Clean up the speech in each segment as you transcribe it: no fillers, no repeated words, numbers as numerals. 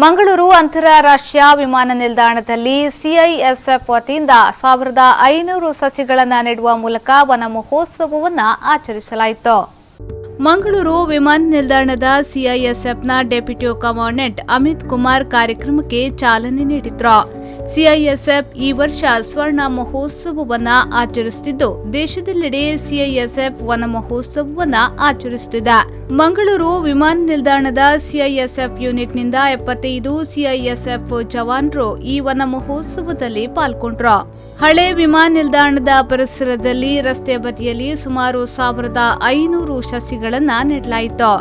ಮಂಗಳೂರು ಅಂತಾರಾಷ್ಟ್ರೀಯ ವಿಮಾನ ನಿಲ್ದಾಣದಲ್ಲಿ ಸಿಐಎಸ್ಎಫ್ ವತಿಯಿಂದ 1500 ಸಸಿಗಳನ್ನು ನೆಡುವ ಮೂಲಕ ವನ ಮಹೋತ್ಸವವನ್ನು ಆಚರಿಸಲಾಯಿತು. ಮಂಗಳೂರು ವಿಮಾನ ನಿಲ್ದಾಣದ ಸಿಐಎಸ್ಎಫ್ನ ಡೆಪ್ಯೂಟಿ ಕಮಾಂಡೆಂಟ್ ಅಮಿತ್ ಕುಮಾರ್ ಕಾರ್ಯಕ್ರಮಕ್ಕೆ ಚಾಲನೆ ನೀಡಿದ್ರು. ಸಿಐಎಸ್ಎಫ್ ಈ ವರ್ಷ ಸ್ವರ್ಣ ಮಹೋತ್ಸವವನ್ನು ಆಚರಿಸುತ್ತಿದ್ದು, ದೇಶದೆಲ್ಲೆಡೆ ಸಿಐಎಸ್ಎಫ್ ವನ ಮಹೋತ್ಸವವನ್ನು ಆಚರಿಸುತ್ತಿದೆ. ಮಂಗಳೂರು ವಿಮಾನ ನಿಲ್ದಾಣದ ಸಿಐಎಸ್ಎಫ್ ಯೂನಿಟ್ನಿಂದ 75 ಸಿಐಎಸ್ಎಫ್ ಜವಾನರು ಈ ವನ ಮಹೋತ್ಸವದಲ್ಲಿ ಪಾಲ್ಗೊಂಡ್ರು. ಹಳೆ ವಿಮಾನ ನಿಲ್ದಾಣದ ಪರಿಸರದಲ್ಲಿ ರಸ್ತೆ ಬದಿಯಲ್ಲಿ ಸುಮಾರು 1500 ಸಸಿಗಳನ್ನು ನೆಡಲಾಯಿತು.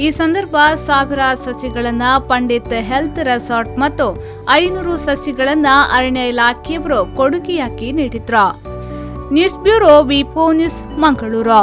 ಈ ಸಂದರ್ಭ 1000 ಸಸಿಗಳನ್ನು ಪಂಡಿತ್ ಹೆಲ್ತ್ ರೆಸಾರ್ಟ್ ಮತ್ತು 500 ಸಸಿಗಳನ್ನು ಅರಣ್ಯ ಇಲಾಖೆಯವರು ಕೊಡುಗೆಯಾಗಿ ನೀಡಿದ್ರು. News bureau V4 news Mangaluru.